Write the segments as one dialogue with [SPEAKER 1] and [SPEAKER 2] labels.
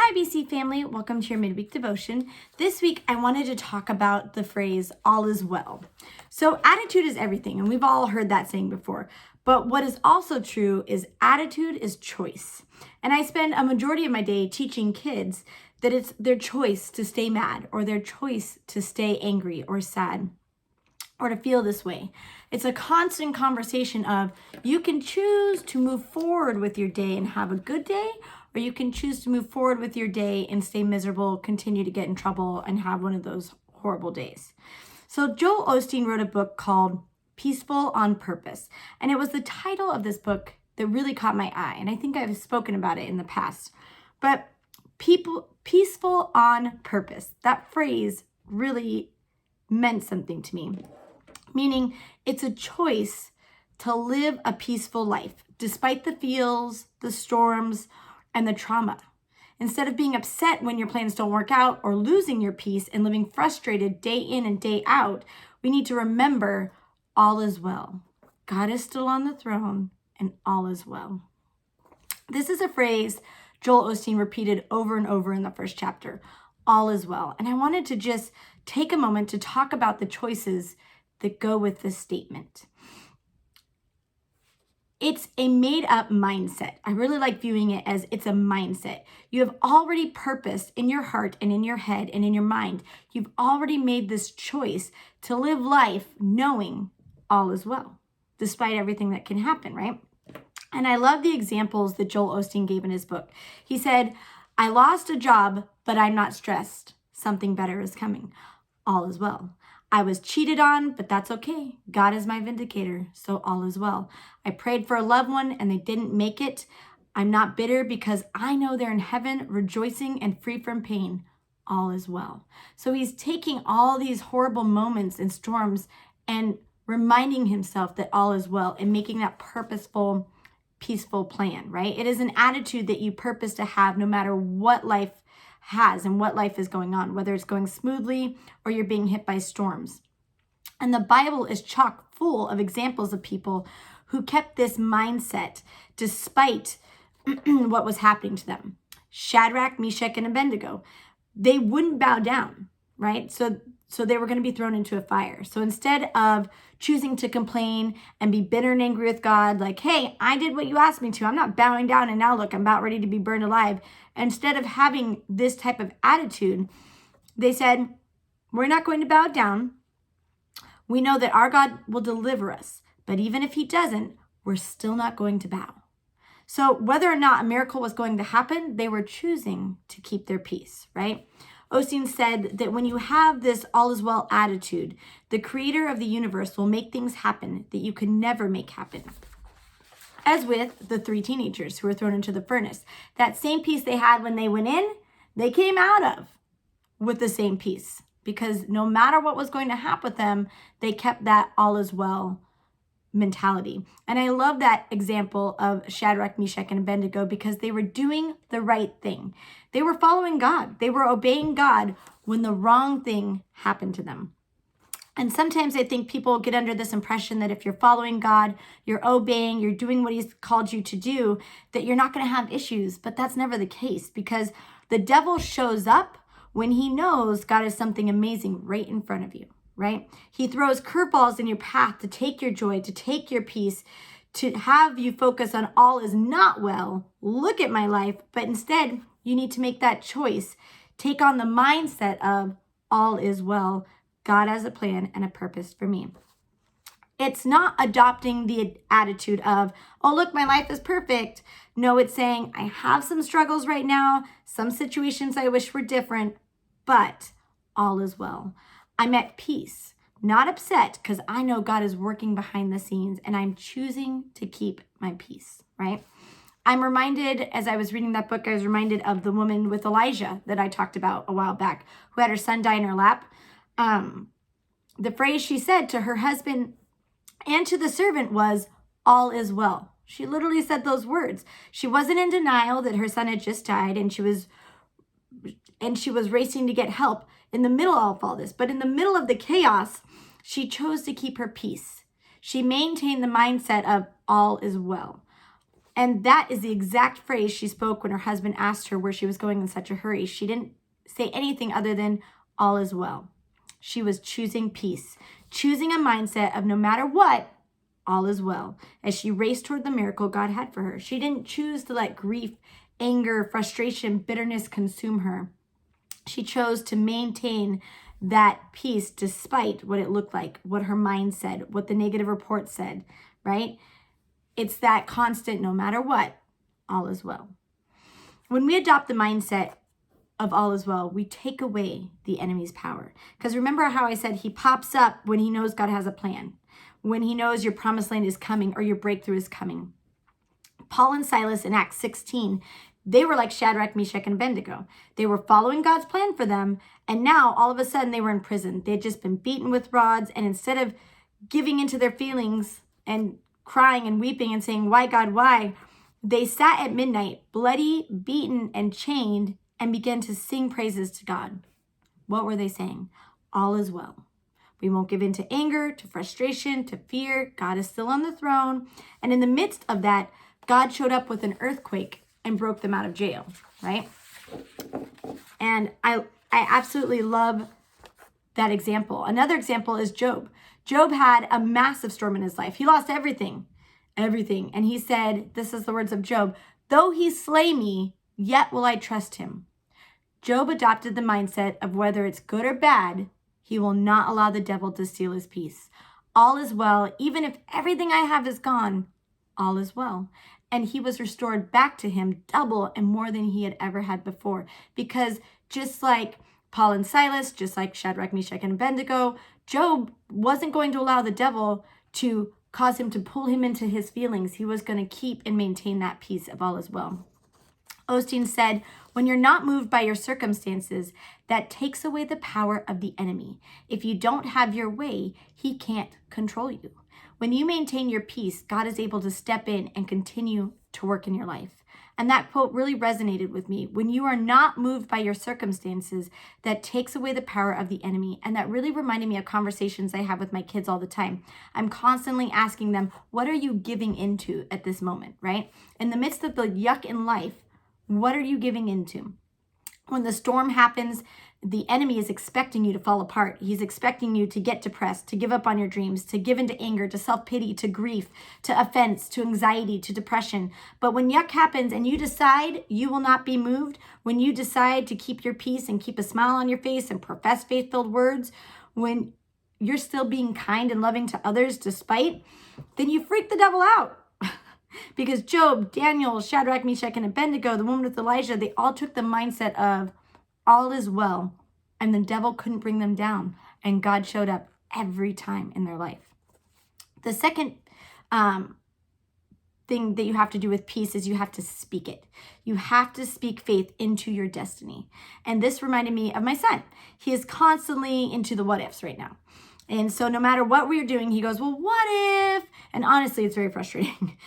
[SPEAKER 1] Hi, BC family. Welcome to your midweek devotion. This week, I wanted to talk about the phrase, all is well. So attitude is everything, and we've all heard that saying before. But what is also true is attitude is choice. And I spend a majority of my day teaching kids that it's their choice to stay mad or their choice to stay angry or sad or to feel this way. It's a constant conversation of you can choose to move forward with your day and have a good day, or you can choose to move forward with your day and stay miserable, continue to get in trouble, and have one of those horrible days. So Joel Osteen wrote a book called Peaceful on Purpose. And it was the title of this book that really caught my eye. And I think I've spoken about it in the past. But peaceful on purpose, that phrase really meant something to me. Meaning it's a choice to live a peaceful life, despite the feels, the storms, and the trauma. Instead of being upset when your plans don't work out or losing your peace and living frustrated day in and day out, we need to remember all is well. God is still on the throne and all is well. This is a phrase Joel Osteen repeated over and over in the first chapter, all is well. And I wanted to just take a moment to talk about the choices that go with this statement. It's a made-up mindset. I really like viewing it as it's a mindset. You have already purposed in your heart and in your head and in your mind. You've already made this choice to live life knowing all is well, despite everything that can happen, right? And I love the examples that Joel Osteen gave in his book. He said, I lost a job, but I'm not stressed. Something better is coming. All is well. I was cheated on, but that's okay. God is my vindicator, so all is well. I prayed for a loved one and they didn't make it. I'm not bitter because I know they're in heaven, rejoicing and free from pain. All is well. So he's taking all these horrible moments and storms and reminding himself that all is well and making that purposeful, peaceful plan, right? It is an attitude that you purpose to have no matter what life has and what life is going on, whether it's going smoothly or you're being hit by storms. And the Bible is chock full of examples of people who kept this mindset despite what was happening to them. Shadrach, Meshach, and Abednego, they wouldn't bow down, right? So they were going to be thrown into a fire. So instead of choosing to complain and be bitter and angry with God, like, hey, I did what you asked me to. I'm not bowing down and now look, I'm about ready to be burned alive. Instead of having this type of attitude, they said, we're not going to bow down. We know that our God will deliver us. But even if he doesn't, we're still not going to bow. So whether or not a miracle was going to happen, they were choosing to keep their peace, right? Osteen said that when you have this all is well attitude, the creator of the universe will make things happen that you could never make happen. As with the 3 teenagers who were thrown into the furnace. That same peace they had when they went in, they came out of with the same peace. Because no matter what was going to happen with them, they kept that all is well mentality. And I love that example of Shadrach, Meshach, and Abednego because they were doing the right thing. They were following God. They were obeying God when the wrong thing happened to them. And sometimes I think people get under this impression that if you're following God, you're obeying, you're doing what he's called you to do, that you're not going to have issues. But that's never the case because the devil shows up when he knows God is something amazing right in front of you. Right? He throws curveballs in your path to take your joy, to take your peace, to have you focus on all is not well. Look at my life. But instead, you need to make that choice. Take on the mindset of all is well. God has a plan and a purpose for me. It's not adopting the attitude of, oh, look, my life is perfect. No, it's saying, I have some struggles right now, some situations I wish were different, but all is well. I'm at peace, not upset, because I know God is working behind the scenes and I'm choosing to keep my peace, right? I'm reminded, as I was reading that book, I was reminded of the woman with Elijah that I talked about a while back, who had her son die in her lap. The phrase she said to her husband and to the servant was, all is well. She literally said those words. She wasn't in denial that her son had just died and she was racing to get help in the middle of all this. But in the middle of the chaos, she chose to keep her peace. She maintained the mindset of all is well. And that is the exact phrase she spoke when her husband asked her where she was going in such a hurry. She didn't say anything other than all is well. She was choosing peace, choosing a mindset of no matter what, all is well, as she raced toward the miracle God had for her. She didn't choose to let grief, anger, frustration, bitterness consume her. She chose to maintain that peace despite what it looked like, what her mind said, what the negative report said, right? It's that constant, no matter what, all is well. When we adopt the mindset of all is well, we take away the enemy's power. Because remember how I said he pops up when he knows God has a plan, when he knows your promised land is coming or your breakthrough is coming. Paul and Silas in Acts 16, they were like Shadrach, Meshach, and Abednego. They were following God's plan for them, and now all of a sudden they were in prison. They had just been beaten with rods, and instead of giving into their feelings and crying and weeping and saying, why, God, why? They sat at midnight, bloody, beaten, and chained, and began to sing praises to God. What were they saying? All is well. We won't give in to anger, to frustration, to fear. God is still on the throne. And in the midst of that, God showed up with an earthquake and broke them out of jail, right? And I absolutely love that example. Another example is Job. Job had a massive storm in his life. He lost everything. And he said, this is the words of Job, though he slay me, yet will I trust him. Job adopted the mindset of whether it's good or bad, he will not allow the devil to steal his peace. All is well, even if everything I have is gone, all is well. And he was restored back to him double and more than he had ever had before. Because just like Paul and Silas, just like Shadrach, Meshach, and Abednego, Job wasn't going to allow the devil to cause him to pull him into his feelings. He was going to keep and maintain that peace of all is well. Osteen said, when you're not moved by your circumstances, that takes away the power of the enemy. If you don't have your way, he can't control you. When you maintain your peace, God is able to step in and continue to work in your life. And that quote really resonated with me. When you are not moved by your circumstances, that takes away the power of the enemy. And that really reminded me of conversations I have with my kids all the time. I'm constantly asking them, what are you giving into at this moment, right? In the midst of the yuck in life, what are you giving into? When the storm happens, the enemy is expecting you to fall apart. He's expecting you to get depressed, to give up on your dreams, to give into anger, to self-pity, to grief, to offense, to anxiety, to depression. But when yuck happens and you decide you will not be moved, when you decide to keep your peace and keep a smile on your face and profess faith-filled words, when you're still being kind and loving to others despite, then you freak the devil out. Because Job, Daniel, Shadrach, Meshach, and Abednego, the woman with Elijah, they all took the mindset of all is well, and the devil couldn't bring them down, and God showed up every time in their life. The second thing that you have to do with peace is you have to speak it. You have to speak faith into your destiny. And this reminded me of my son. He is constantly into the what ifs right now. And so no matter what we're doing, he goes, well, what if? And honestly, it's very frustrating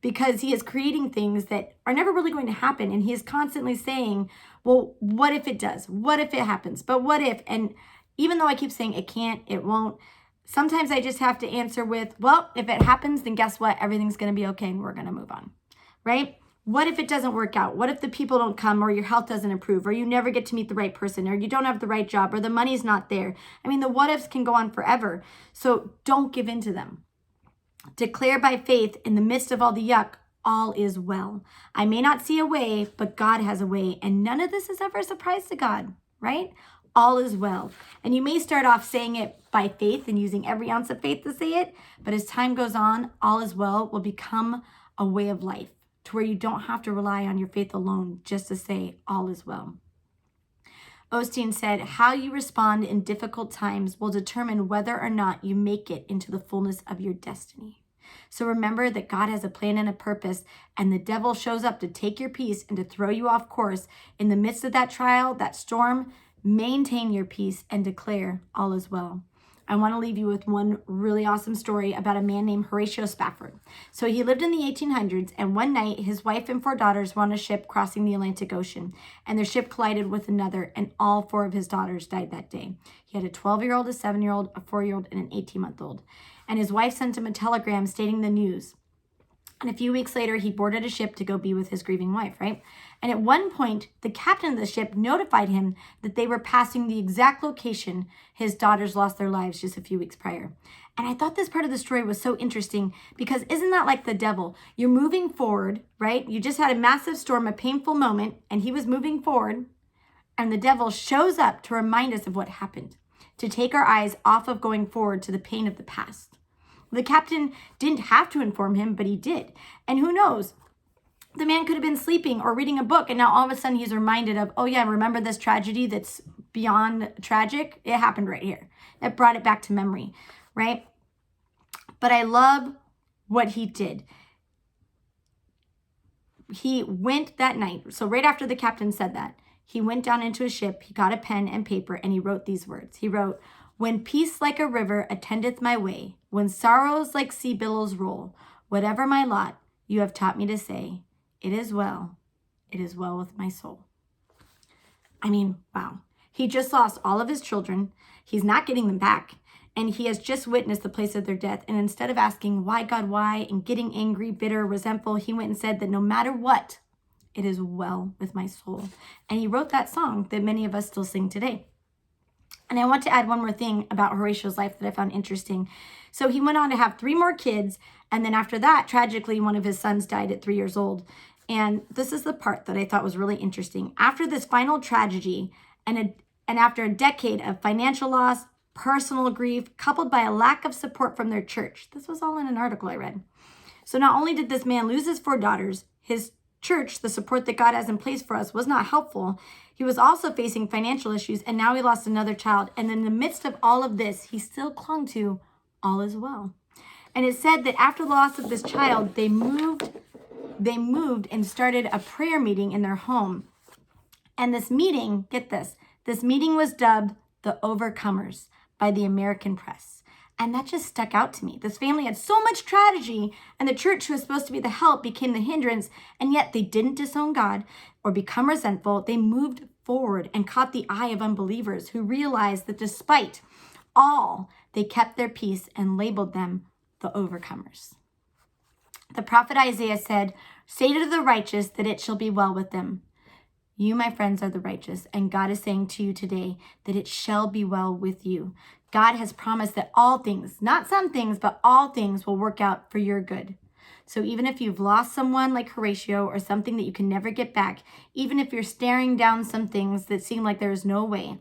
[SPEAKER 1] because he is creating things that are never really going to happen. And he is constantly saying, well, what if it does? What if it happens? But what if? And even though I keep saying it can't, it won't, sometimes I just have to answer with, well, if it happens, then guess what? Everything's going to be okay and we're going to move on, right? What if it doesn't work out? What if the people don't come or your health doesn't improve or you never get to meet the right person or you don't have the right job or the money's not there? I mean, the what ifs can go on forever. So don't give in to them. Declare by faith in the midst of all the yuck, all is well. I may not see a way, but God has a way. And none of this is ever a surprise to God, right? All is well. And you may start off saying it by faith and using every ounce of faith to say it. But as time goes on, all is well will become a way of life, to where you don't have to rely on your faith alone just to say all is well. Osteen said, how you respond in difficult times will determine whether or not you make it into the fullness of your destiny. So remember that God has a plan and a purpose, and the devil shows up to take your peace and to throw you off course. In the midst of that trial, that storm, maintain your peace and declare all is well. I want to leave you with one really awesome story about a man named Horatio Spafford. So he lived in the 1800s, and one night his wife and 4 daughters were on a ship crossing the Atlantic Ocean, and their ship collided with another, and all 4 of his daughters died that day. He had a 12-year-old, a 7-year-old, a 4-year-old, and an 18-month-old. And his wife sent him a telegram stating the news. And a few weeks later, he boarded a ship to go be with his grieving wife, right? And at one point, the captain of the ship notified him that they were passing the exact location his daughters lost their lives just a few weeks prior. And I thought this part of the story was so interesting because isn't that like the devil? You're moving forward, right? You just had a massive storm, a painful moment, and he was moving forward. And the devil shows up to remind us of what happened, to take our eyes off of going forward to the pain of the past. The captain didn't have to inform him, but he did. And who knows? The man could have been sleeping or reading a book, and now all of a sudden he's reminded of, oh yeah, remember this tragedy that's beyond tragic? It happened right here. It brought it back to memory, right? But I love what he did. He went that night. So right after the captain said that, he went down into a ship, he got a pen and paper, and he wrote these words. He wrote, "When peace like a river attendeth my way, when sorrows like sea billows roll, whatever my lot, you have taught me to say, it is well with my soul." I mean, wow. He just lost all of his children. He's not getting them back. And he has just witnessed the place of their death. And instead of asking, why, God, why, and getting angry, bitter, resentful, he went and said that no matter what, it is well with my soul. And he wrote that song that many of us still sing today. And I want to add one more thing about Horatio's life that I found interesting. So he went on to have 3 more kids. And then after that, tragically, one of his sons died at 3 years old. And this is the part that I thought was really interesting. After this final tragedy and after a decade of financial loss, personal grief, coupled by a lack of support from their church. This was all in an article I read. So not only did this man lose his 4 daughters, his church, the support that God has in place for us, was not helpful. He was also facing financial issues, and now he lost another child. And in the midst of all of this, he still clung to all is well. And it said that after the loss of this child, they moved and started a prayer meeting in their home. And this meeting, get this meeting was dubbed the Overcomers by the American press. And that just stuck out to me. This family had so much tragedy, and the church, who was supposed to be the help, became the hindrance, and yet they didn't disown God or become resentful. They moved forward and caught the eye of unbelievers who realized that despite all, they kept their peace and labeled them the Overcomers. The prophet Isaiah said, "Say to the righteous that it shall be well with them." You, my friends, are the righteous, and God is saying to you today that it shall be well with you. God has promised that all things, not some things, but all things will work out for your good. So even if you've lost someone like Horatio or something that you can never get back, even if you're staring down some things that seem like there is no way,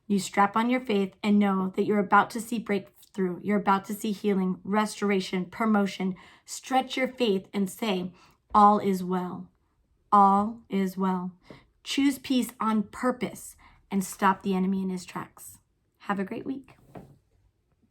[SPEAKER 1] you strap on your faith and know that you're about to see breakthrough. You're about to see healing, restoration, promotion. Stretch your faith and say, all is well. All is well. Choose peace on purpose and stop the enemy in his tracks. Have a great week.